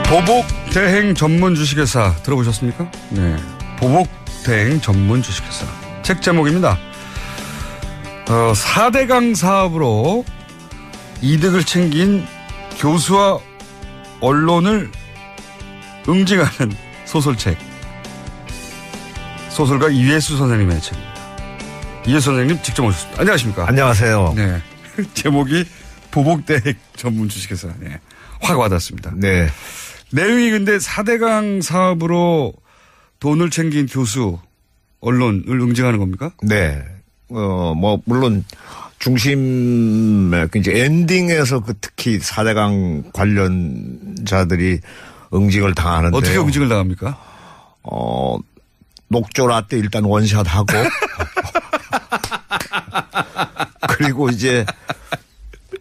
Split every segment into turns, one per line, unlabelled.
보복 대행 전문 주식회사 들어보셨습니까? 네, 보복 대행 전문 주식회사. 책 제목입니다. 4대강 사업으로 이득을 챙긴 교수와 언론을 응징하는 소설책. 소설가 이회수 선생님의 책입니다. 이회수 선생님 직접 오셨습니다. 안녕하십니까?
안녕하세요.
네, 제목이 보복 대행 전문 주식회사. 네, 확 와닿습니다.
네.
내용이 근데 4대강 사업으로 돈을 챙긴 교수, 언론을 응징하는 겁니까?
네. 물론 중심에 이제 엔딩에서 특히 4대강 관련자들이 응징을 당하는데요.
어떻게 응징을 당합니까?
녹조라 때 일단 원샷하고 그리고 이제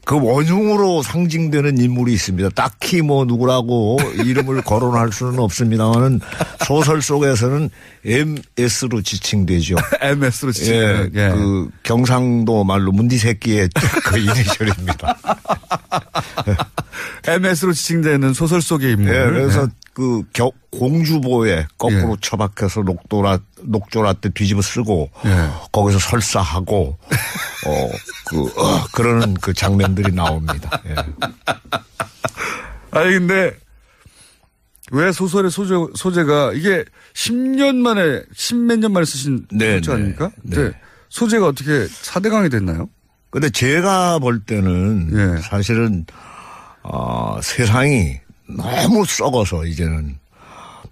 그 원흉으로 상징되는 인물이 있습니다. 딱히 뭐 누구라고 이름을 거론할 수는 없습니다만은 소설 속에서는 MS로 지칭되죠.
MS로 지칭.
예,
예.
그 경상도 말로 문디 새끼의 그 이니셜입니다.
MS로 지칭되는 소설 속의 인물.
예, 그래서 그 공주보에 거꾸로 처박혀서 녹조라 때 뒤집어 쓰고 거기서 설사하고 그러는 그 장면들이 나옵니다. 예.
아니 근데 왜 소설의 소재가 이게 10년 만에 10몇 년 만에 쓰신 소재 아닙니까?
네.
소재가 어떻게 4대강이 됐나요?
근데 제가 볼 때는 사실은 세상이 너무 썩어서 이제는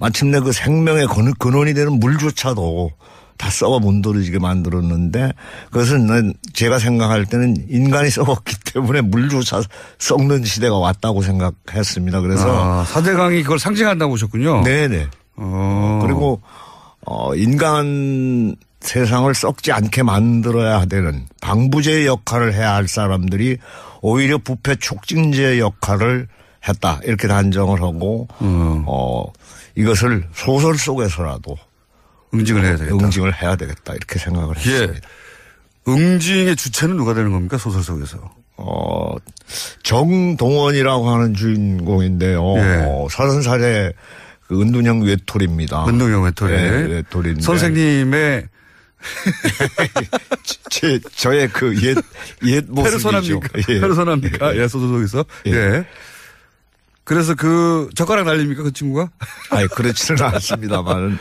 마침내 그 생명의 근원이 되는 물조차도 다 썩어 문드러지게 만들었는데 그것은 제가 생각할 때는 인간이 썩었기 때문에 물조차 썩는 시대가 왔다고 생각했습니다. 그래서
4대강이 그걸 상징한다고 보셨군요.
네네. 그리고 인간 세상을 썩지 않게 만들어야 되는 방부제 역할을 해야 할 사람들이 오히려 부패 촉진제 역할을 했다. 이렇게 단정을 하고 이것을 소설 속에서라도
응징을 해야 되겠다.
응징을 해야 되겠다. 이렇게 생각을 했습니다.
응징의 주체는 누가 되는 겁니까? 소설 속에서.
정동원이라고 하는 주인공인데요. 30살의 그 은둔형 외톨이입니다.
은둔형 외톨이.
네, 외톨이인데.
선생님의
저의 그 옛 모습이죠.
페르소나입니까? 예, 소설 속에서. 예. 그래서 그 젓가락 날립니까 그 친구가?
아니 그렇지는 않습니다만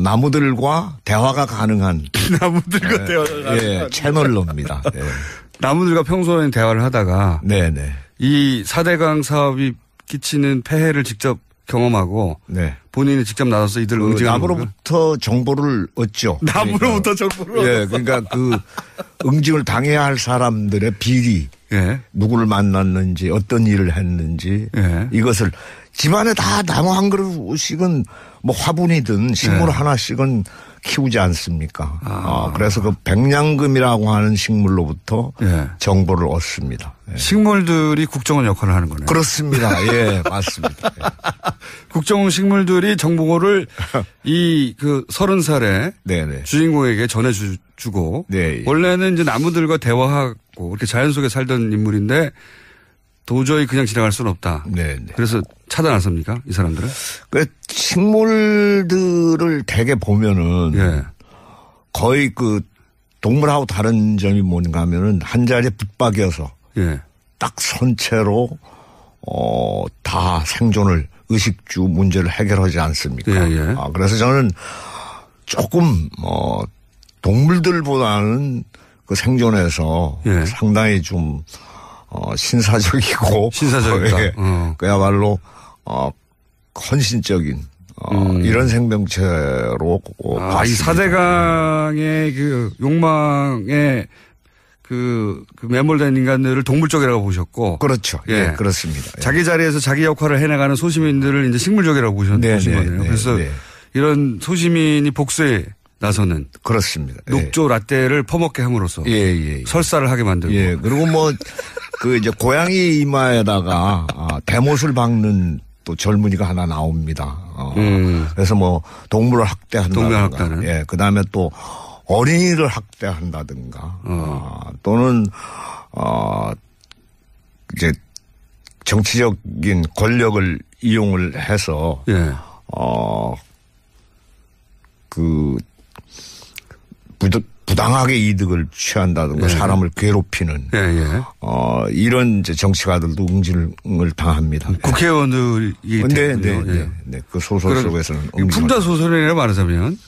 나무들과 대화가 가능한
나무들과 대화가 가능한
채널로입니다.
나무들과 평소에는 대화를 하다가 이 4대강 사업이 끼치는 폐해를 직접 경험하고 본인이 직접 나서서 이들 응징하는
나무로부터 정보를 얻죠.
나무로부터 정보를
그러니까 그 응징을 당해야 할 사람들의 비리 누구를 만났는지 어떤 일을 했는지 이것을 집안에 다 나무 한 그릇씩은 뭐 화분이든 식물 하나씩은 키우지 않습니까? 그래서 그 백냥금이라고 하는 식물로부터 정보를 얻습니다.
식물들이 국정원 역할을 하는 거네요.
그렇습니다. 예, 맞습니다.
국정원 식물들이 정보를 이 그 30살의 주인공에게 전해주고 원래는 이제 나무들과 대화하고 이렇게 자연 속에 살던 인물인데 도저히 그냥 지나갈 수는 없다. 그래서 차단했습니까? 이 사람들은?
그 식물들을 대개 보면은 거의 그 동물하고 다른 점이 뭔가 하면은 한 자리에 붙박여서 딱 선체로 다 생존을 의식주 문제를 해결하지 않습니까? 그래서 저는 조금 동물들보다는 그 생존에서 상당히 좀 신사적이고 그야말로 헌신적인 이런 생명체로
이 4대강의 그 욕망에 그 매몰된 인간들을 동물적이라고 보셨고.
그렇죠. 예, 그렇습니다.
자기 자리에서 자기 역할을 해나가는 소시민들을 이제 식물적이라고 보신 거네요. 그래서 이런 소시민이 복수에 나서는.
그렇습니다.
녹조 라떼를 퍼먹게 함으로써. 설사를 하게 만들고.
그리고 뭐 그 이제 고양이 이마에다가 대못을 박는 또 젊은이가 하나 나옵니다. 그래서 뭐 동물을 학대한다든가. 그 다음에 또 어린이를 학대한다든가. 또는 이제 정치적인 권력을 이용을 해서
예.
부당하게 이득을 취한다든가
예.
사람을 괴롭히는 이런 이제 정치가들도 응징을 당합니다.
국회의원들이
네. 그 소설 속에서는
풍자 소설이라고 말하자면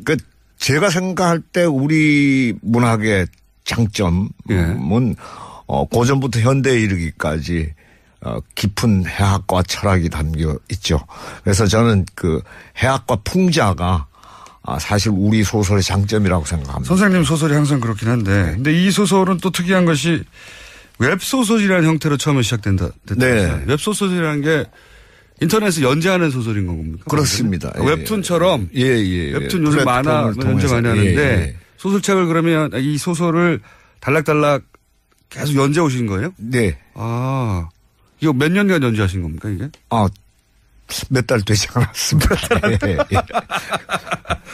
그 제가 생각할 때 우리 문학의 장점은 고전부터 현대에 이르기까지 깊은 해학과 철학이 담겨 있죠. 그래서 저는 그 해학과 풍자가 사실 우리 소설의 장점이라고 생각합니다.
선생님 소설이 항상 그렇긴 한데, 근데 이 소설은 또 특이한 것이 웹소설이라는 형태로 처음에 시작된다.
네.
웹소설이라는 게 인터넷에 연재하는 소설인 겁니까?
그렇습니다.
웹툰처럼.
예.
웹툰 요즘 만화 연재 많이 하는데 소설책을 그러면 이 소설을 달락달락 계속 연재 오신 거예요?
네.
이거 몇 년간 연재하신 겁니까, 이게?
몇 달 되지 않았습니다.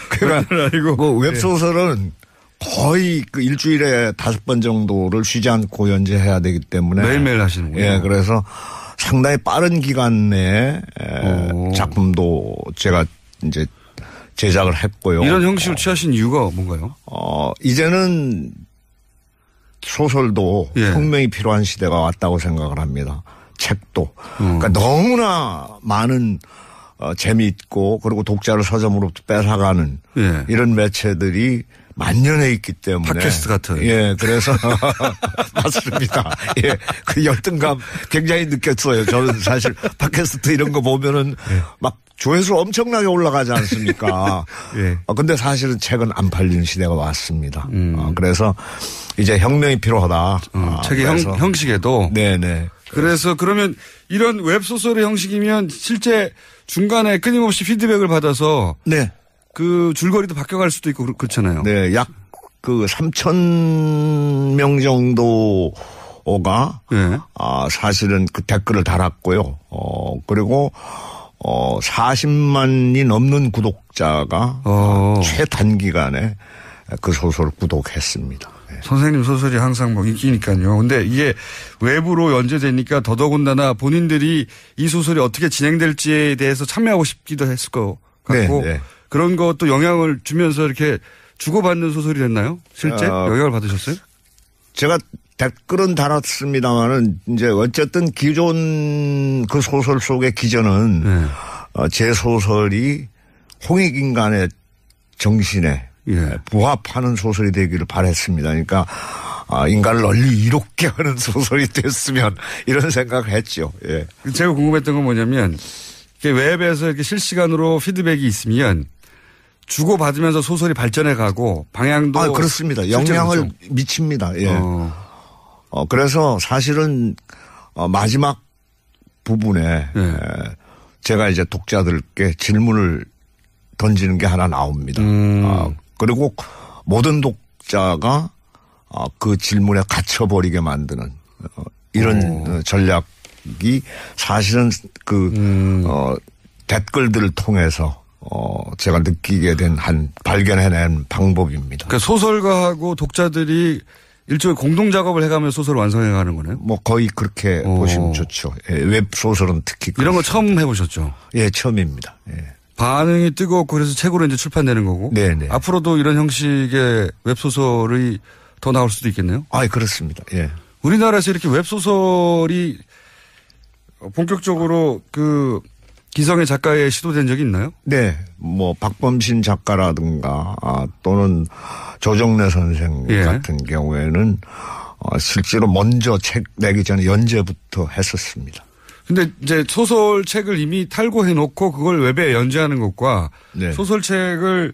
그러니까 뭐 웹소설은 거의 그 일주일에 5번 정도를 쉬지 않고 연재해야 되기 때문에
매일매일 하시는군요.
예, 그래서 상당히 빠른 기간 내에 작품도 제가 이제 제작을 했고요.
이런 형식을 취하신 이유가 뭔가요?
이제는 소설도 혁명이 필요한 시대가 왔다고 생각을 합니다. 책도. 그러니까 너무나 많은 재미있고 그리고 독자를 서점으로부터 뺏어가는 이런 매체들이 만연해 있기 때문에.
팟캐스트 같은.
예, 그래서 맞습니다. 예, 그 열등감 굉장히 느꼈어요. 저는 사실 팟캐스트 이런 거 보면은 막 조회수 엄청나게 올라가지 않습니까? 근데 사실은 책은 안 팔리는 시대가 왔습니다. 그래서 이제 혁명이 필요하다.
책의 형식에도.
네네.
그래서 그러면 이런 웹소설의 형식이면 실제 중간에 끊임없이 피드백을 받아서. 그 줄거리도 바뀌어갈 수도 있고 그렇잖아요.
네, 약 그 3,000명 정도가 사실은 그 댓글을 달았고요. 그리고 40만이 넘는 구독자가 최단기간에 그 소설을 구독했습니다. 네.
선생님 소설이 항상 뭐 인기니까요. 근데 이게 외부로 연재되니까 더더군다나 본인들이 이 소설이 어떻게 진행될지에 대해서 참여하고 싶기도 했을 것 같고. 그런 것도 영향을 주면서 이렇게 주고받는 소설이 됐나요? 실제 영향을 받으셨어요?
제가 댓글은 달았습니다만은 이제 어쨌든 기존 그 소설 속의 기전은 제 소설이 홍익인간의 정신에 부합하는 소설이 되기를 바랬습니다. 그러니까 인간을 널리 이롭게 하는 소설이 됐으면 이런 생각을 했죠. 예.
제가 궁금했던 건 뭐냐면 웹에서 이렇게 실시간으로 피드백이 있으면 주고받으면서 소설이 발전해 가고 방향도.
그렇습니다. 영향을 미칩니다. 예. 그래서 사실은 마지막 부분에 제가 이제 독자들께 질문을 던지는 게 하나 나옵니다. 그리고 모든 독자가 그 질문에 갇혀버리게 만드는 이런 전략이 사실은 댓글들을 통해서 제가 느끼게 된 발견해낸 방법입니다.
그러니까 소설가하고 독자들이 일종의 공동 작업을 해가며 소설을 완성해 가는 거네요?
뭐 거의 그렇게 보시면 좋죠. 예, 웹소설은 특히.
이런 거 처음 해보셨죠?
예, 처음입니다. 예.
반응이 뜨겁고 그래서 책으로 이제 출판되는 거고.
네네.
앞으로도 이런 형식의 웹소설이 더 나올 수도 있겠네요?
그렇습니다. 예.
우리나라에서 이렇게 웹소설이 본격적으로 기성의 작가에 시도된 적이 있나요?
네. 뭐 박범신 작가라든가 또는 조정래 선생 같은 경우에는 실제로 먼저 책 내기 전에 연재부터 했었습니다.
근데 이제 소설책을 이미 탈고해 놓고 그걸 웹에 연재하는 것과 소설책을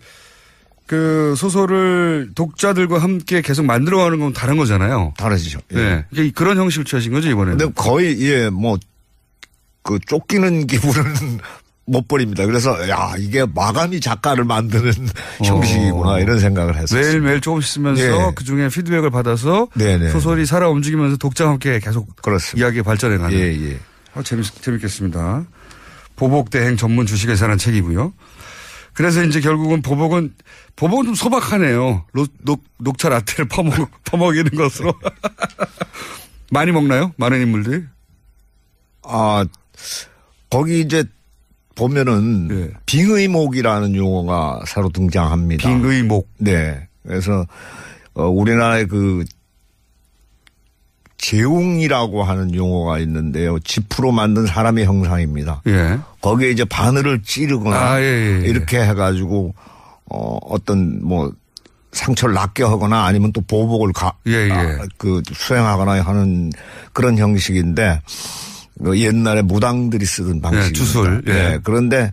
소설을 독자들과 함께 계속 만들어가는 건 다른 거잖아요.
다르죠.
네. 그러니까 그런 형식을 취하신 거죠, 이번에는?
근데 거의 쫓기는 기분은 못 버립니다. 그래서 이게 마감이 작가를 만드는 형식이구나 이런 생각을 했었어요.
매일매일 조금씩 쓰면서 그중에 피드백을 받아서 소설이 살아 움직이면서 독자와 함께 계속 이야기에 발전해 가는. 재밌겠습니다. 보복대행 전문 주식회사라는 책이고요. 그래서 이제 결국은 보복은 좀 소박하네요. 녹차 라떼를 퍼먹이는 것으로. 많이 먹나요? 많은 인물들이?
거기 이제 보면은 네. 빙의목이라는 용어가 새로 등장합니다.
빙의목.
네. 그래서 우리나라의 그 재웅이라고 하는 용어가 있는데요. 지프로 만든 사람의 형상입니다. 예. 거기에 이제 바늘을 찌르거나 이렇게 해가지고 어떤 뭐 상처를 낫게 하거나 아니면 또 보복을 수행하거나 하는 그런 형식인데 옛날에 무당들이 쓰던 방식입니다.
주술.
네. 그런데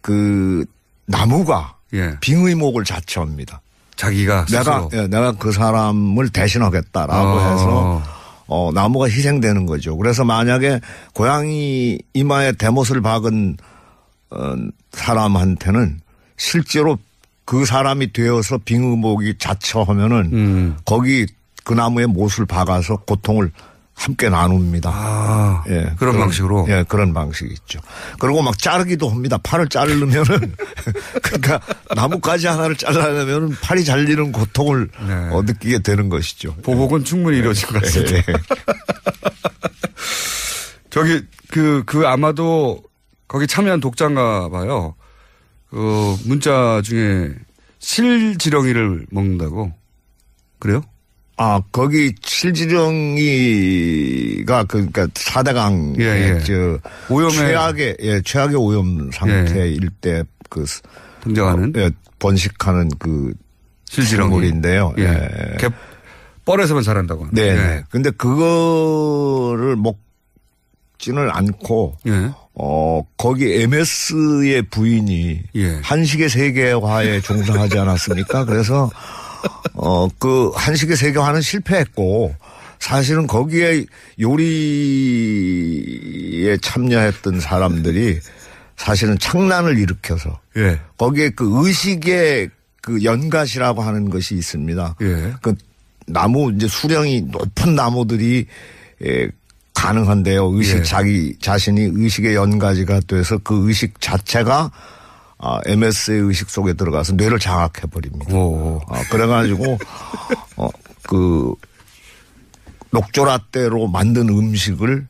그 나무가 빙의목을 자처합니다.
자기가 스스로.
내가 그 사람을 대신하겠다라고 해서 나무가 희생되는 거죠. 그래서 만약에 고양이 이마에 대못을 박은 사람한테는 실제로 그 사람이 되어서 빙의목이 자처하면은 거기 그 나무에 못을 박아서 고통을 함께 나눕니다.
그런 방식으로?
예, 그런 방식이 있죠. 그리고 막 자르기도 합니다. 팔을 자르면은 그러니까 나뭇가지 하나를 잘라내면은 팔이 잘리는 고통을 느끼게 되는 것이죠.
보복은 충분히 이루어질 것 같습니다. 저기 그 아마도 거기 참여한 독자인가 봐요. 그 문자 중에 실지렁이를 먹는다고. 그래요?
거기 실지렁이가 그러니까 4대강 오염의 최악의 오염 상태일 때 그
등장하는
번식하는 그
실지렁이인데요. 뻘에서만 자란다고 하는.
네. 근데 그거를 먹지는 않고 거기 MS의 부인이 한식의 세계화에 종사하지 않았습니까? 그래서 그 한식의 세계화는 실패했고 사실은 거기에 요리에 참여했던 사람들이 사실은 창란을 일으켜서 거기에 그 의식의 그 연갓이라고 하는 것이 있습니다. 그 나무 이제 수령이 높은 나무들이 가능한데요. 의식 자기 자신이 의식의 연가지가 돼서 그 의식 자체가 MS의 의식 속에 들어가서 뇌를 장악해 버립니다. 그래가지고 그 녹조라떼로 만든 음식을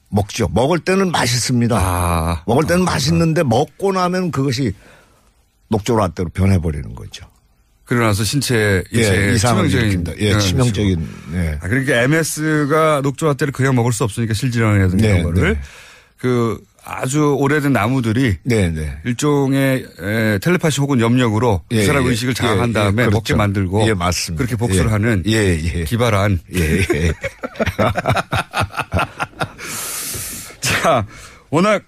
먹죠. 먹을 때는 맛있습니다. 먹을 때는 맛있는데 먹고 나면 그것이 녹조라떼로 변해버리는 거죠.
그러나서 신체에 치명적인.
치명적인.
그러니까 MS가 녹조라떼를 그냥 먹을 수 없으니까 실지렁이라든가 이런 거를 그 아주 오래된 나무들이 일종의 텔레파시 혹은 염력으로 그 사람 의식을 장악한 다음에
그렇죠.
먹게 만들고
맞습니다.
그렇게 복수를 하는 기발한. 자, 워낙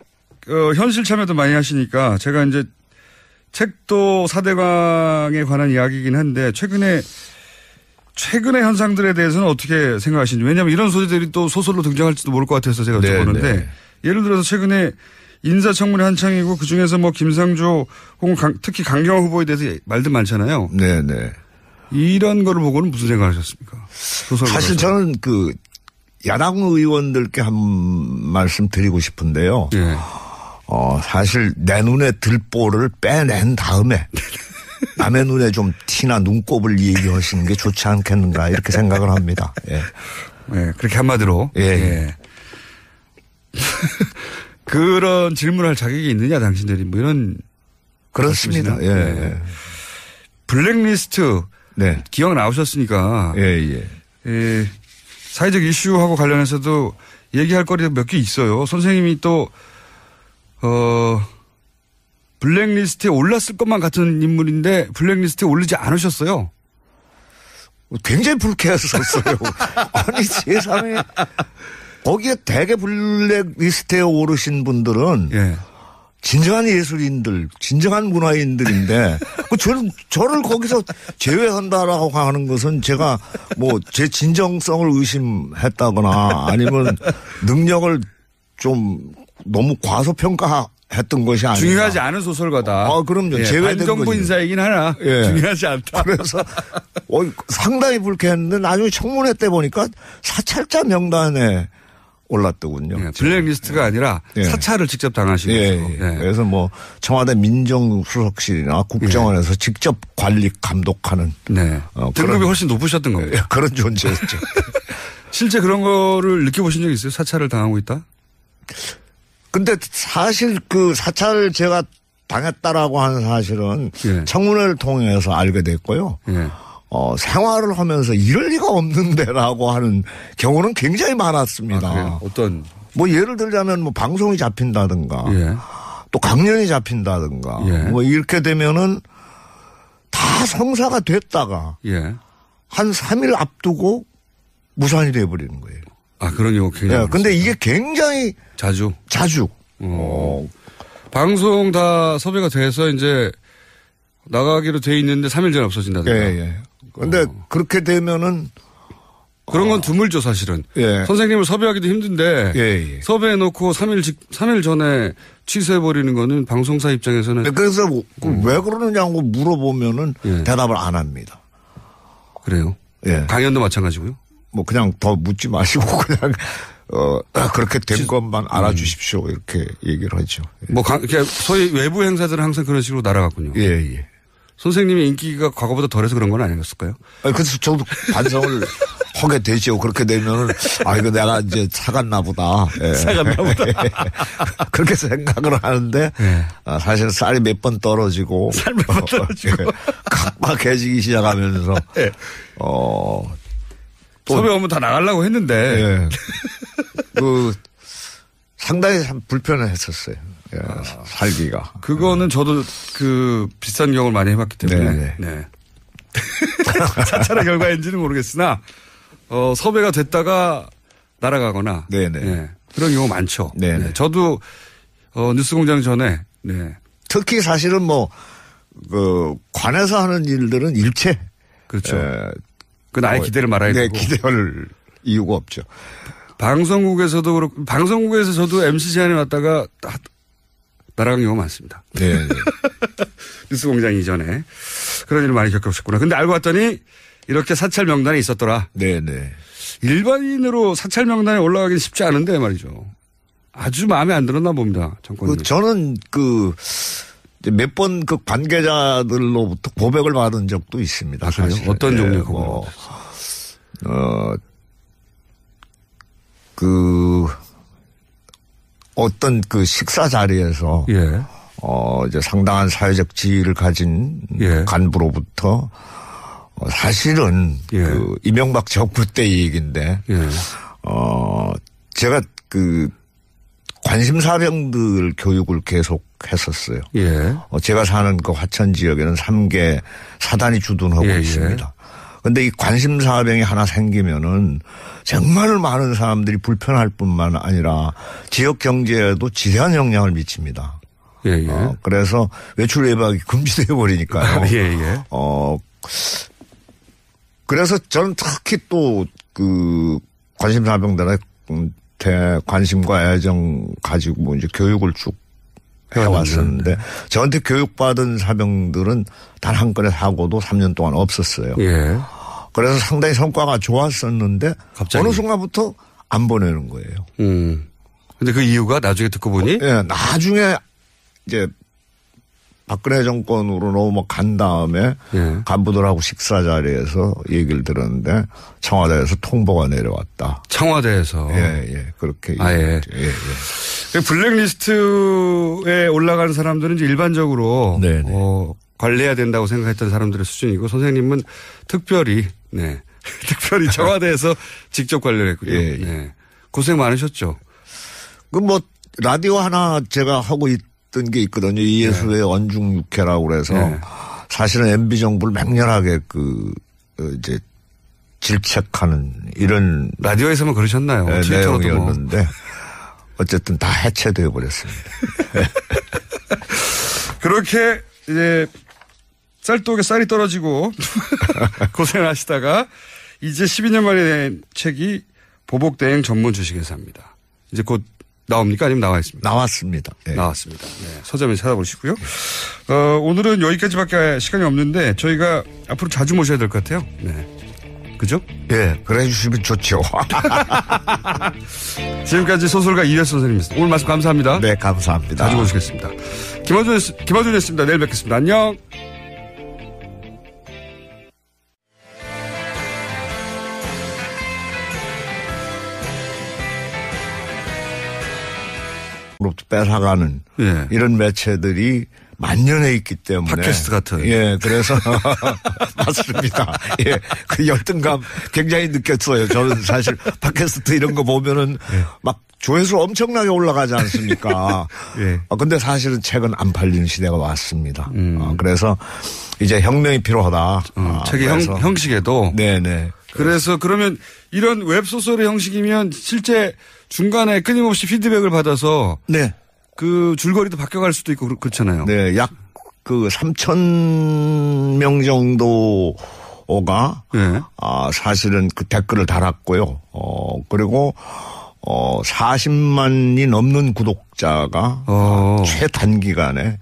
현실 참여도 많이 하시니까 제가 이제 책도 4대강에 관한 이야기이긴 한데 최근의 현상들에 대해서는 어떻게 생각하시는지. 왜냐하면 이런 소재들이 또 소설로 등장할지도 모를 것 같아서 제가 여쭤보는데 예를 들어서 최근에 인사청문회 한창이고 그중에서 뭐 김상조 혹은 특히 강경화 후보에 대해서 말들 많잖아요. 이런 거를 보고는 무슨 생각하셨습니까?
사실 저는 그 야당 의원들께 한 말씀 드리고 싶은데요. 사실 내 눈에 들보를 빼낸 다음에 남의 눈에 좀 티나 눈곱을 얘기하시는 게 좋지 않겠는가 이렇게 생각을 합니다.
그렇게 한마디로. 그런 질문할 자격이 있느냐 당신들이 뭐 이런.
그렇습니다.
블랙리스트. 기억 나오셨으니까. 사회적 이슈하고 관련해서도 얘기할 거리가 몇 개 있어요. 선생님이 또 블랙리스트에 올랐을 것만 같은 인물인데 블랙리스트에 오르지 않으셨어요.
굉장히 불쾌했었어요. 아니 세상에 거기에 대개 블랙리스트에 오르신 분들은 진정한 예술인들, 진정한 문화인들인데 저를 거기서 제외한다라고 하는 것은 제가 뭐 제 진정성을 의심했다거나 아니면 능력을 좀 너무 과소평가했던 것이 아니라.
중요하지 않은 소설가다.
그럼요. 제외된
반정부
거죠.
인사이긴 하나. 중요하지 않다.
그래서 상당히 불쾌했는데 나중에 청문회 때 보니까 사찰자 명단에 올랐더군요.
블랙리스트가 아니라 사찰을 직접 당하시고.
그래서 뭐 청와대 민정수석실이나 국정원에서 직접 관리 감독하는.
등급이 훨씬 높으셨던 겁니다.
그런 존재였죠.
실제 그런 거를 느껴보신 적 있어요? 사찰을 당하고 있다?
근데 사실 그 사찰을 제가 당했다라고 하는 사실은 예. 청문회를 통해서 알게 됐고요. 예. 생활을 하면서 이럴 리가 없는데라고 하는 경우는 굉장히 많았습니다.
아, 어떤?
뭐 예를 들자면 뭐 방송이 잡힌다든가 예. 또 강연이 잡힌다든가 예. 뭐 이렇게 되면은 다 성사가 됐다가 예. 한 3일 앞두고 무산이 돼버리는 거예요.
아, 그런 경우 굉장히.
네, 근데 이게 굉장히.
자주.
방송
다 섭외가 돼서 이제 나가기로 돼 있는데 3일 전에 없어진다든가.
예, 예. 근데 그렇게 되면은.
그런 건 드물죠, 사실은.
예.
선생님을 섭외하기도 힘든데. 예. 섭외해놓고 3일 전에 취소해버리는 거는 방송사 입장에서는.
네, 그래서 왜 그러느냐고 물어보면은 예. 대답을 안 합니다.
그래요?
예.
강연도 마찬가지고요?
뭐 그냥 더 묻지 마시고 그냥 그렇게 된 것만 알아주십시오 이렇게 얘기를 하죠. 예.
뭐 소위 외부 행사들은 항상 그런 식으로 날아갔군요.
예.
선생님의 인기가 과거보다 덜해서 그런 건 아니었을까요?
그래서 저도 반성을 하게 되죠. 그렇게 되면은 이거 내가 이제 사갔나 보다. 예.
사갔나 보다.
그렇게 생각을 하는데 예. 사실 쌀이 몇 번 떨어지고 각박해지기 시작하면서
예. 섭외 오면 다 나가려고 했는데.
예. 상당히 참 불편했었어요. 예. 살기가.
그거는 저도 비슷한 경험을 많이 해봤기 때문에. 네. 사찰의 결과인지는 모르겠으나, 섭외가 됐다가 날아가거나.
네네.
네. 그런 경우 많죠.
네네.
네. 저도, 뉴스공장 전에, 네.
특히 사실은 관에서 하는 일들은 일체.
그렇죠. 그건 아예 기대를 말아야 되고.
기대할 이유가 없죠.
방송국에서도 그렇고, 방송국에서 저도 MC 제안이 왔다가 날아간 경우가 많습니다.
네.
뉴스공장 이전에. 그런 일을 많이 겪으셨구나. 근데 알고 봤더니 이렇게 사찰 명단에 있었더라.
네네.
일반인으로 사찰 명단에 올라가기는 쉽지 않은데 말이죠. 아주 마음에 안 들었나 봅니다. 정권이.
저는 몇 번 관계자들로부터 고백을 받은 적도 있습니다.
사실. 어떤 종류의 고백?
어떤 식사 자리에서.
예.
이제 상당한 사회적 지위를 가진 예. 간부로부터 사실은
예.
이명박 정부 때 얘기인데.
예.
제가 관심사병들 교육을 계속 했었어요.
예.
제가 사는 화천 지역에는 3개 사단이 주둔하고
예.
있습니다. 근데 이 관심사병이 하나 생기면은 정말 많은 사람들이 불편할 뿐만 아니라 지역 경제에도 지대한 영향을 미칩니다.
예.
그래서 외출 외박이 금지되어 버리니까요.
예.
그래서 저는 특히 또 관심사병들의 관심과 애정 가지고 이제 교육을 쭉 해왔었는데 저한테 교육받은 사병들은 단 한 건의 사고도 3년 동안 없었어요.
예.
그래서 상당히 성과가 좋았었는데 갑자기. 어느 순간부터 안 보내는 거예요.
근데 그 이유가 나중에 듣고 보니?
예, 나중에 이제 박근혜 정권으로 넘어간 다음에 예. 간부들하고 식사 자리에서 얘기를 들었는데 청와대에서 통보가 내려왔다.
청와대에서?
예. 그렇게.
예. 블랙리스트에 올라가는 사람들은 이제 일반적으로 관리해야 된다고 생각했던 사람들의 수준이고 선생님은 특별히 청와대에서 직접 관리를 했군요.
예.
네. 고생 많으셨죠?
라디오 하나 제가 하고 있던 게 있거든요. 이예수의 언중육해라고 그래서 사실은 MB 정부를 맹렬하게 이제 질책하는 이런.
라디오에서만 그러셨나요?
내용이었는데 어쨌든 다 해체되어 버렸습니다.
그렇게 이제 쌀독에 쌀이 떨어지고 고생하시다가 이제 12년 만에 낸 책이 보복대행 전문 주식회사입니다. 이제 곧 나옵니까? 아니면 나와 있습니까?
나왔습니다. 네.
나왔습니다. 네. 서점에 찾아보시고요. 오늘은 여기까지밖에 시간이 없는데 저희가 앞으로 자주 모셔야 될 것 같아요. 네. 그죠?
예, 그래 주시면 좋죠.
지금까지 소설가 이회수 선생님이었습니다. 오늘 말씀 감사합니다.
네, 감사합니다.
자주 모시겠습니다. 김어준이었습니다. 내일 뵙겠습니다. 안녕.
뺏어가는 예. 이런 매체들이 만연해 있기 때문에.
팟캐스트 같은.
예, 그래서. 맞습니다. 예. 그 열등감 굉장히 느꼈어요. 저는 사실 팟캐스트 이런 거 보면은 예. 막 조회수 엄청나게 올라가지 않습니까? 예. 근데 사실은 책은 안 팔리는 시대가 왔습니다. 그래서 이제 혁명이 필요하다.
책의 형식에도.
네네.
그래서 그러면 이런 웹소설의 형식이면 실제 중간에 끊임없이 피드백을 받아서. 네. 그 줄거리도 바뀌어갈 수도 있고 그렇잖아요.
네, 약 그 3,000명 정도가 네. 사실은 그 댓글을 달았고요. 그리고 40만이 넘는 구독자가 최단기간에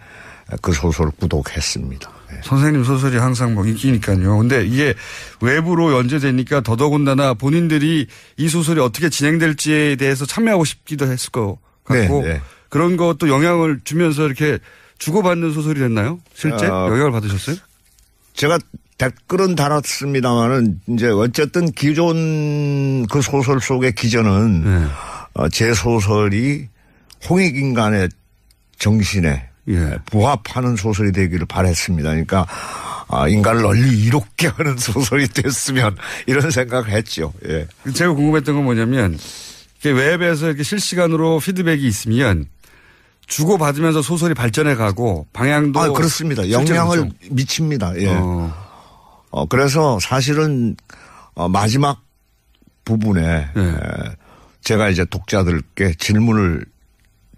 그 소설을 구독했습니다. 네.
선생님 소설이 항상 뭐 인기니까요. 근데 이게 외부로 연재되니까 더더군다나 본인들이 이 소설이 어떻게 진행될지에 대해서 참여하고 싶기도 했을 것 같고. 네, 네. 그런 것도 영향을 주면서 이렇게 주고받는 소설이 됐나요? 실제 영향을 받으셨어요?
제가 댓글은 달았습니다만은 이제 어쨌든 기존 그 소설 속의 기전은 네. 제 소설이 홍익인간의 정신에 예. 부합하는 소설이 되기를 바랬습니다. 그러니까 인간을 널리 이롭게 하는 소설이 됐으면 이런 생각을 했죠. 예.
제가 궁금했던 건 뭐냐면 웹에서 이렇게 실시간으로 피드백이 있으면 주고받으면서 소설이 발전해 가고 방향도.
그렇습니다. 영향을 미칩니다. 예. 그래서 사실은 마지막 부분에 예. 제가 이제 독자들께 질문을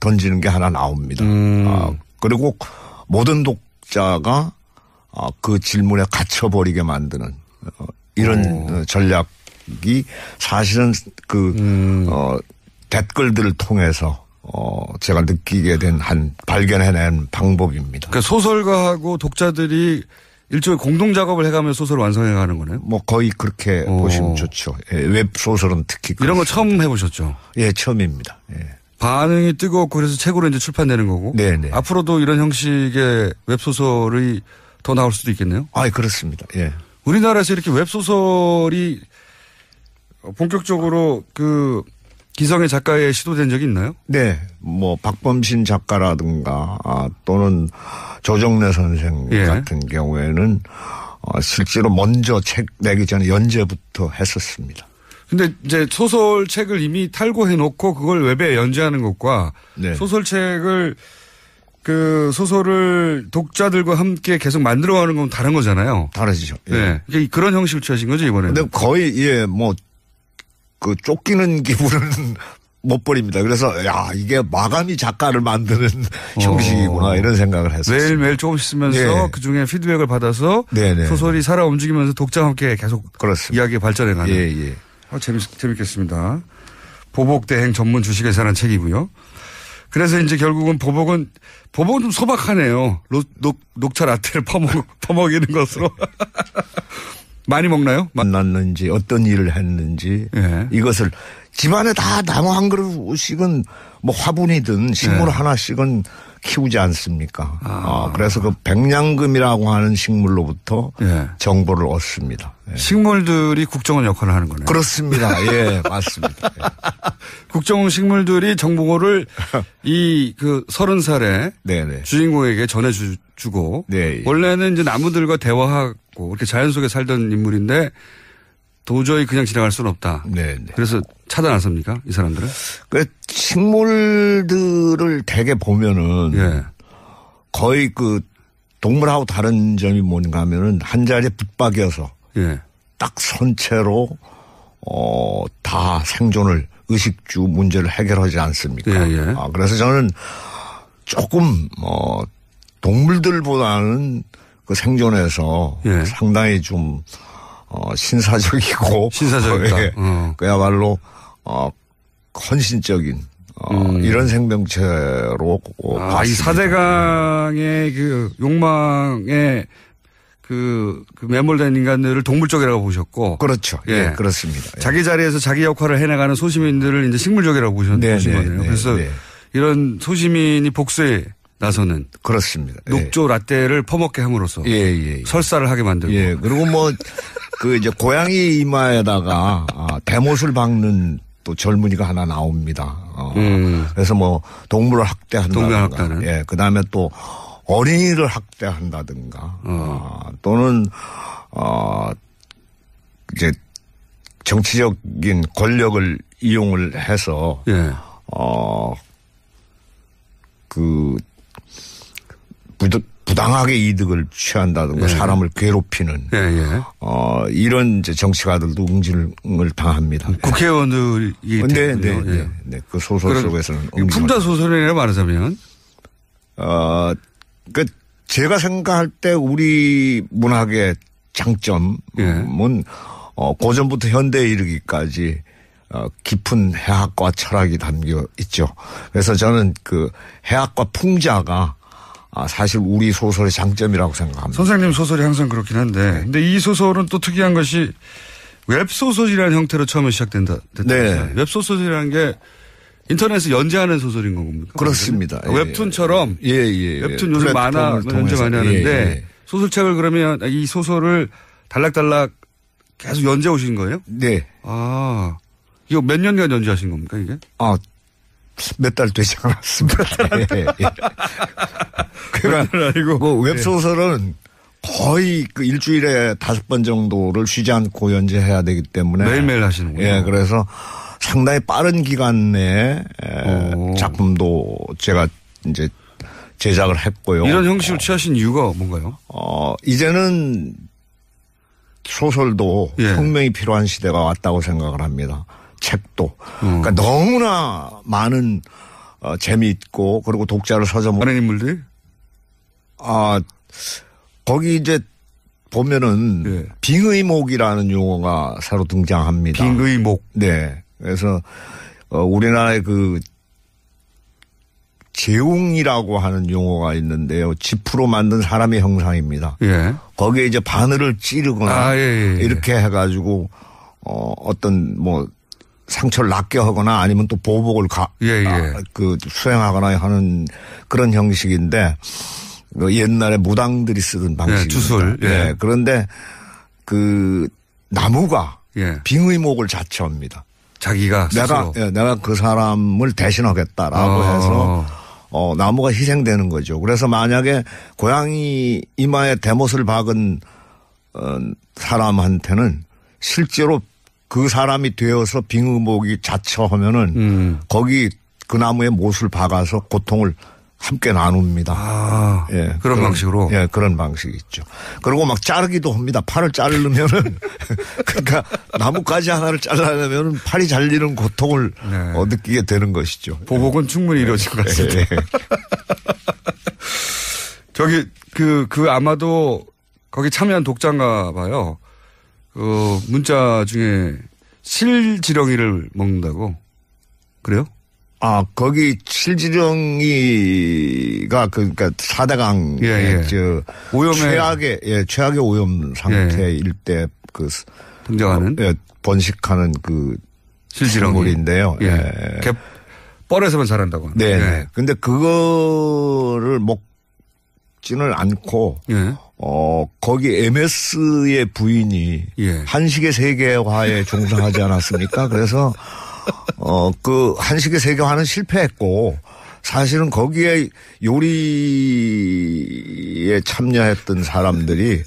던지는 게 하나 나옵니다. 그리고 모든 독자가 그 질문에 갇혀버리게 만드는 이런 전략이 사실은 댓글들을 통해서 제가 느끼게 된 발견해낸 방법입니다.
그러니까 소설가하고 독자들이 일종의 공동 작업을 해가면서 소설을 완성해 가는 거네요?
뭐 거의 그렇게 보시면 좋죠. 예, 웹소설은 특히.
이런 거 처음 해보셨죠?
예, 처음입니다. 예.
반응이 뜨겁고 그래서 책으로 이제 출판되는 거고. 네네. 앞으로도 이런 형식의 웹소설이 더 나올 수도 있겠네요?
그렇습니다. 예.
우리나라에서 이렇게 웹소설이 본격적으로 기성의 작가에 시도된 적이 있나요?
네. 뭐 박범신 작가라든가 또는 조정래 선생 예. 같은 경우에는 실제로 먼저 책 내기 전에 연재부터 했었습니다.
근데 이제 소설책을 이미 탈고해 놓고 그걸 웹에 연재하는 것과 네. 소설책을 소설을 독자들과 함께 계속 만들어가는 건 다른 거잖아요.
다르죠. 예.
네. 그런 형식을 취하신 거죠, 이번에는?
근데 거의, 쫓기는 기분은 못 버립니다. 그래서, 이게 마감이 작가를 만드는 형식이구나, 이런 생각을 했었어요.
매일매일 조금씩 쓰면서 네. 그 중에 피드백을 받아서 네네. 소설이 살아 움직이면서 독자와 함께 계속 그렇습니다. 이야기가 발전해가는. 예. 재밌겠습니다. 보복대행 전문 주식회사라는 책이고요. 그래서 이제 결국은 보복은 좀 소박하네요. 녹차 라떼를 퍼먹이는 것으로. 많이 먹나요?
만났는지 어떤 일을 했는지 예. 이것을 집안에 다 나무 한 그릇씩은 뭐 화분이든 식물 예. 하나씩은 키우지 않습니까? 그래서 그 백냥금이라고 하는 식물로부터 예. 정보를 얻습니다. 예.
식물들이 국정원 역할을 하는 거네요.
그렇습니다. 예, 맞습니다. 예.
국정원 식물들이 정보를 30살에 네네. 주인공에게 전해주고 네. 원래는 이제 나무들과 대화하고 이렇게 자연 속에 살던 인물인데 도저히 그냥 지나갈 수는 없다. 네네. 그래서 차단하십니까? 이 사람들은?
식물들을 대개 보면은 예. 거의 동물하고 다른 점이 뭔가 하면은 한 자리에 붙박여서 예. 딱 선체로 다 생존을 의식주 문제를 해결하지 않습니까? 예. 그래서 저는 조금 동물들보다는 그 생존에서 예. 상당히 좀 신사적이고
신사적이다.
그야말로 헌신적인 이런 생명체로
이 4대강의 욕망에 매몰된 인간들을 동물 쪽이라고 보셨고.
그렇죠. 예, 네, 그렇습니다.
자기 자리에서 자기 역할을 해나가는 소시민들을 이제 식물적이라고 보신 거네요. 그래서 이런 소시민이 복수에 나서는.
그렇습니다.
녹조 라떼를 퍼먹게 함으로써. 설사를 하게 만들고.
예. 그리고 이제 고양이 이마에다가 대못을 박는 또 젊은이가 하나 나옵니다. 그래서 뭐 동물을 학대한다든가. 예. 그 다음에 또 어린이를 학대한다든가. 또는, 이제 정치적인 권력을 이용을 해서. 예. 부당하게 이득을 취한다든가 예. 사람을 괴롭히는 이런 이제 정치가들도 응징을 당합니다.
국회의원들이
네. 그 소설 속에서는
풍자 소설이라 말하자면
그 제가 생각할 때 우리 문학의 장점은 고전부터 현대에 이르기까지 깊은 해학과 철학이 담겨 있죠. 그래서 저는 그 해학과 풍자가 사실 우리 소설의 장점이라고 생각합니다.
선생님 소설이 항상 그렇긴 한데, 근데 이 소설은 또 특이한 것이 웹소설이라는 형태로 처음에 시작된다. 네. 웹소설이라는 게 인터넷에 연재하는 소설인 겁니까?
그렇습니다.
웹툰처럼. 웹툰 요즘 만화 연재 많이 하는데 소설책을 그러면 이 소설을 달락달락 계속 연재 오신 거예요?
네.
이거 몇 년간 연재하신 겁니까, 이게?
몇 달 되지 않았습니다. 그러니까 뭐 웹소설은 거의 그 일주일에 5번 정도를 쉬지 않고 연재해야 되기 때문에
매일매일 하시는군요.
예, 그래서 상당히 빠른 기간 내에 작품도 제가 이제 제작을 했고요.
이런 형식을 취하신 이유가 뭔가요?
이제는 소설도 혁명이 필요한 시대가 왔다고 생각을 합니다. 책도. 그러니까 너무나 많은 재미있고 그리고 독자를
많은 인물들이?
거기 이제 보면은 빙의목이라는 용어가 새로 등장합니다.
빙의목.
네. 그래서 우리나라의 그 재웅이라고 하는 용어가 있는데요. 지프로 만든 사람의 형상입니다. 거기에 이제 바늘을 찌르거나 이렇게 해가지고 어떤 뭐 상처를 낫게 하거나 아니면 또 보복을 수행하거나 하는 그런 형식인데 옛날에 무당들이 쓰던 방식입니다.
주술.
네. 그런데 그 나무가 빙의목을 자처합니다.
자기가 스스로.
내가 그 사람을 대신하겠다라고 해서 나무가 희생되는 거죠. 그래서 만약에 고양이 이마에 대못을 박은 사람한테는 실제로 그 사람이 되어서 빙의목이 자처하면은 거기 그 나무에 못을 박아서 고통을 함께 나눕니다.
그런 방식으로?
그런 방식이 있죠. 그리고 막 자르기도 합니다. 팔을 자르려면은 그러니까 나뭇가지 하나를 잘라내면은 팔이 잘리는 고통을 느끼게 되는 것이죠.
보복은 충분히 이루어진 것 같습니다. 저기 아마도 거기 참여한 독자인가 봐요. 문자 중에 실지렁이를 먹는다고. 그래요?
거기 실지렁이가 그러니까 4대강 최악의 오염 상태일 때
등장하는
번식하는 그 실지렁이인데요.
뻘에서만 자란다고.
네. 근데 그거를 먹지는 않고 거기 MS의 부인이 한식의 세계화에 종사하지 않았습니까? 그래서 그 한식의 세계화는 실패했고 사실은 거기에 요리에 참여했던 사람들이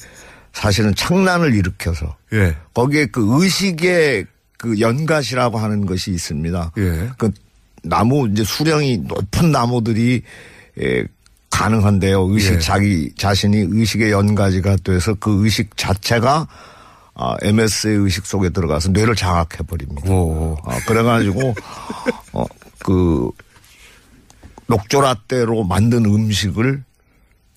사실은 창란을 일으켜서 거기에 그 의식의 그 연갓이라고 하는 것이 있습니다. 그 나무 이제 수령이 높은 나무들이 가능한데요. 자기 자신이 의식의 연가지가 돼서 그 의식 자체가 MS의 의식 속에 들어가서 뇌를 장악해버립니다. 그래가지고, 녹조라떼로 만든 음식을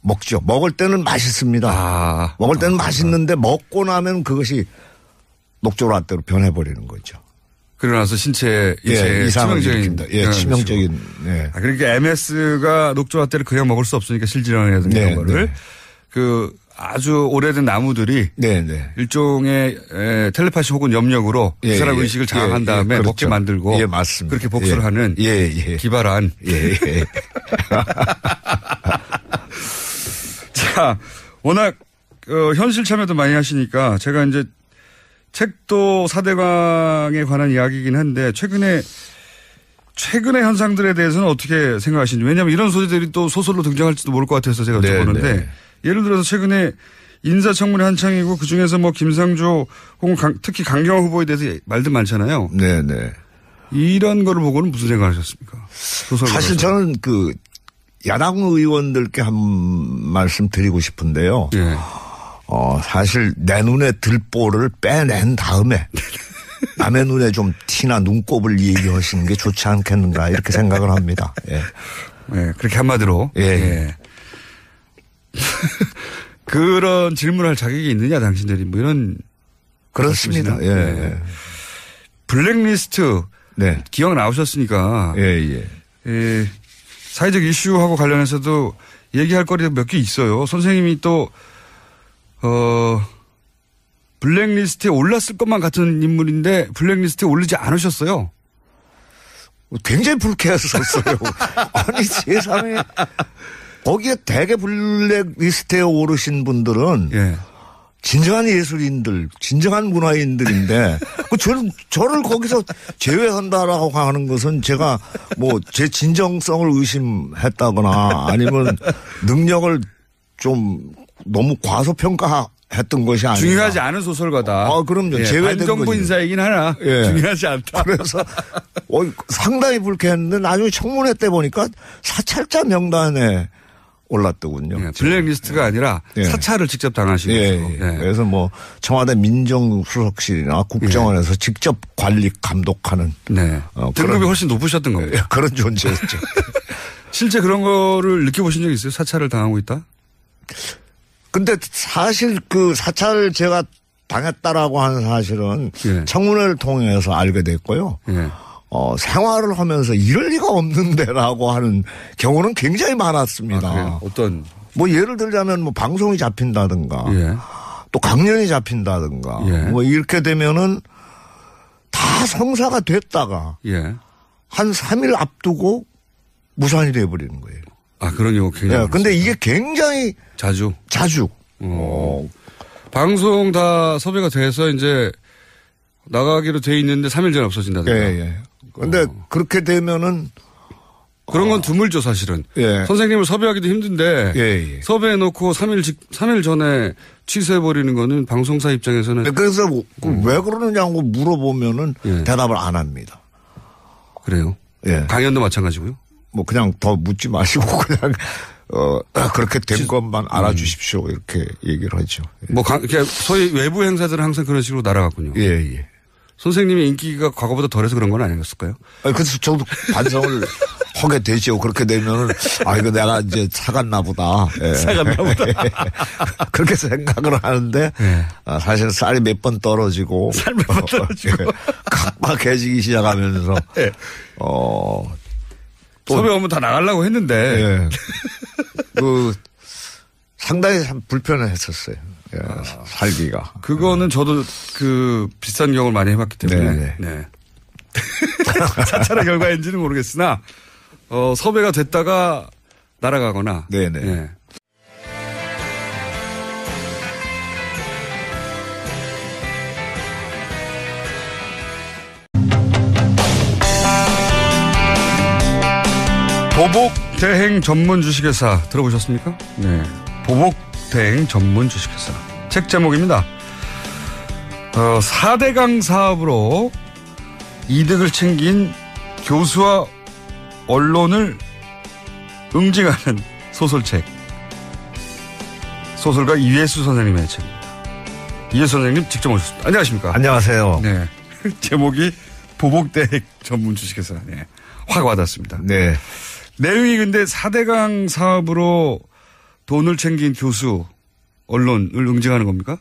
먹죠. 먹을 때는 맛있습니다. 먹을 때는 맛있는데 먹고 나면 그것이 녹조라떼로 변해버리는 거죠.
그러고 나서 신체에
이상을 일으킵니다. 치명적인.
그러니까 MS가 녹조라떼를 그냥 먹을 수 없으니까 실지렁이라든가 이런 거를 아주 오래된 나무들이 일종의 텔레파시 혹은 염력으로 그 사람 의식을 장악한 다음에 먹게 만들고
맞습니다.
그렇게 복수를 하는 기발한. 자, 워낙 현실 참여도 많이 하시니까 제가 이제 책도 4대강에 관한 이야기이긴 한데 최근에 최근의 현상들에 대해서는 어떻게 생각하시는지. 왜냐하면 이런 소리들이 또 소설로 등장할지도 모를 것 같아서 제가 여쭤보는데 예를 들어서 최근에 인사청문회 한창이고 그중에서 뭐 김상조 혹은 특히 강경화 후보에 대해서 말들 많잖아요.
네네.
이런 거를 보고는 무슨 생각하셨습니까?
사실 저는 그 야당 의원들께 한 말씀 드리고 싶은데요. 네. 사실 내 눈에 들보를 빼낸 다음에 남의 눈에 좀 티나 눈곱을 얘기하시는 게 좋지 않겠는가 이렇게 생각을 합니다. 예.
네, 그렇게 한마디로.
예.
예. 그런 질문할 자격이 있느냐 당신들이 뭐 이런.
그렇습니다. 예. 예.
블랙리스트. 네. 기억 나오셨으니까.
예.
사회적 이슈하고 관련해서도 얘기할 거리가 몇 개 있어요. 선생님이 또, 블랙리스트에 올랐을 것만 같은 인물인데 블랙리스트에 오르지 않으셨어요.
굉장히 불쾌했었어요. 아니 세상에. 거기에 대개 블랙리스트에 오르신 분들은 진정한 예술인들, 진정한 문화인들인데 저를 거기서 제외한다라고 하는 것은 제가 뭐 제 진정성을 의심했다거나 아니면 능력을 좀 너무 과소평가했던 것이 아니라
중요하지 않은 소설가다.
그럼요. 제외된
반정부
거죠.
인사이긴 하나 중요하지 않다.
그래서 상당히 불쾌했는데 나중에 청문회 때 보니까 사찰자 명단에 올랐더군요.
블랙리스트가 아니라 사찰을 직접 당하시고.
그래서 뭐 청와대 민정수석실이나 국정원에서 직접 관리 감독하는.
등급이 훨씬 높으셨던 겁니다.
그런 존재였죠.
실제 그런 거를 느껴보신 적 있어요? 사찰을 당하고 있다?
근데 사실 그 사찰을 제가 당했다라고 하는 사실은 청문회를 통해서 알게 됐고요. 생활을 하면서 이럴 리가 없는데라고 하는 경우는 굉장히 많았습니다.
어떤?
뭐 예를 들자면 뭐 방송이 잡힌다든가 또 강연이 잡힌다든가 뭐 이렇게 되면은 다 성사가 됐다가 한 3일 앞두고 무산이 돼버리는 거예요.
그런 경우 굉장히.
근데 이게 굉장히
자주.
방송
다 섭외가 돼서 이제 나가기로 돼 있는데 3일 전에 없어진다든가.
근데 그렇게 되면은
그런 건 드물죠, 사실은. 선생님을 섭외하기도 힘든데 섭외해놓고 3일 전에 취소해버리는 거는 방송사 입장에서는.
그래서 왜 그러느냐고 물어보면은 대답을 안 합니다.
그래요? 강연도 마찬가지고요?
뭐 그냥 더 묻지 마시고 그냥 그렇게 된 것만 알아주십시오 이렇게 얘기를 하죠.
뭐 그냥 소위 외부 행사들은 항상 그런 식으로 날아갔군요. 선생님의 인기가 과거보다 덜해서 그런 건 아니었을까요?
그래서 저도 반성을 하게 되죠. 그렇게 되면은 이거 내가 이제 사갔나 보다.
사갔나 보다.
그렇게 생각을 하는데 사실 쌀이 몇 번 떨어지고 각박해지기 시작하면서
섭외 오면 다 나가려고 했는데
상당히 불편했었어요. 살기가.
그거는 저도 그 비슷한 경험을 많이 해봤기 때문에. 사찰의 결과인지는 모르겠으나, 섭외가 됐다가 날아가거나. 보복 대행 전문 주식회사 들어보셨습니까? 보복 대행 전문 주식회사. 책 제목입니다. 4대강 사업으로 이득을 챙긴 교수와 언론을 응징하는 소설책. 소설가 이회수 선생님의 책입니다. 이회수 선생님 직접 오셨습니다. 안녕하십니까?
안녕하세요.
제목이 보복 대행 전문 주식회사. 확 와닿습니다. 내용이 근데 4대강 사업으로 돈을 챙긴 교수, 언론을 응징하는 겁니까?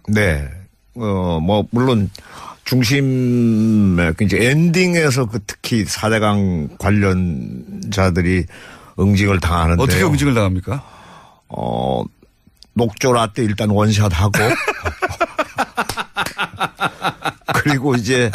뭐, 물론, 중심에, 이제 엔딩에서 특히 4대강 관련자들이 응징을 당하는데요.
어떻게 응징을 당합니까?
녹조라 때 일단 원샷하고. 그리고 이제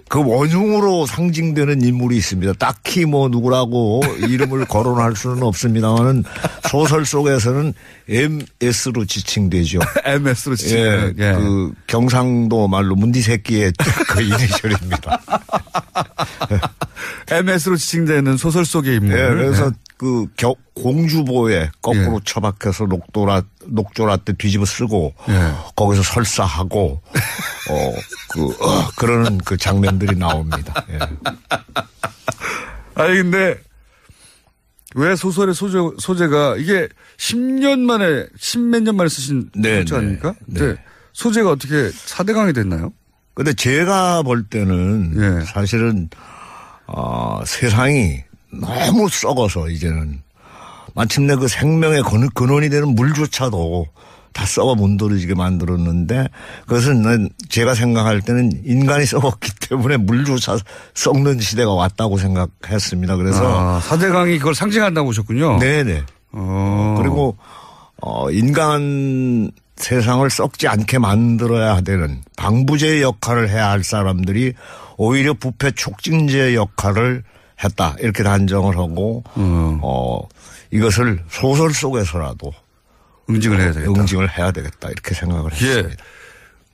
그 원흉으로 상징되는 인물이 있습니다. 딱히 뭐 누구라고 이름을 거론할 수는 없습니다만은 소설 속에서는 MS로 지칭되죠.
MS로 지칭.
그 경상도 말로 문디새끼의 그 이니셜입니다.
MS로 지칭되는 소설 속의 인물.
네, 그래서 그 공주보에 거꾸로 처박혀서 녹조라 때 뒤집어 쓰고 거기서 설사하고 그러는 그 장면들이 나옵니다. 예.
아니 근데 왜 소설의 소재가 이게 10년 만에 10몇 년 만에 쓰신 소재 아닙니까? 네. 소재가 어떻게 4대강이 됐나요?
근데 제가 볼 때는 사실은 세상이 너무 썩어서 이제는 마침내 그 생명의 근원이 되는 물조차도 다 썩어 문드러지게 만들었는데 그것은 제가 생각할 때는 인간이 썩었기 때문에 물조차 썩는 시대가 왔다고 생각했습니다. 그래서
4대강이 그걸 상징한다고 보셨군요.
네네. 그리고 인간 세상을 썩지 않게 만들어야 되는 방부제의 역할을 해야 할 사람들이 오히려 부패 촉진제의 역할을 했다 이렇게 단정을 하고 이것을 소설 속에서라도
응징을 해야 되겠다.
응징을 해야 되겠다 이렇게 생각을 했습니다.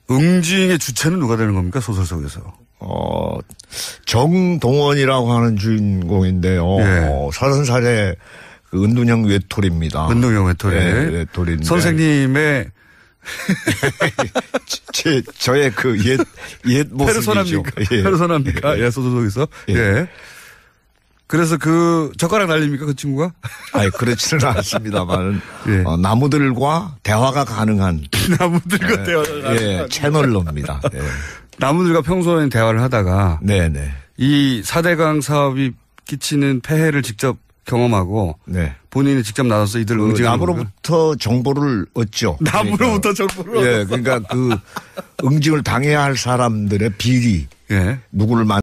응징의 주체는 누가 되는 겁니까 소설 속에서?
정동원이라고 하는 주인공인데요. 30살의 그 은둔형 외톨이입니다.
은둔형 외톨이.
외톨이인데.
선생님의
저의 그 옛 모습이죠.
페르소나입니까? 소설 속에서. 그래서 그 젓가락 날립니까 그 친구가?
아니 그렇지는 않습니다만 나무들과 대화가 가능한
나무들과 대화가 가능한
채널로입니다.
나무들과 평소에 대화를 하다가 이 4대강 사업이 끼치는 폐해를 직접 경험하고 본인이 직접 나서서 이들 응징하는
나무로부터 정보를 얻죠.
나무로부터 정보를
그러니까 그 응징을 당해야 할 사람들의 비리 누구를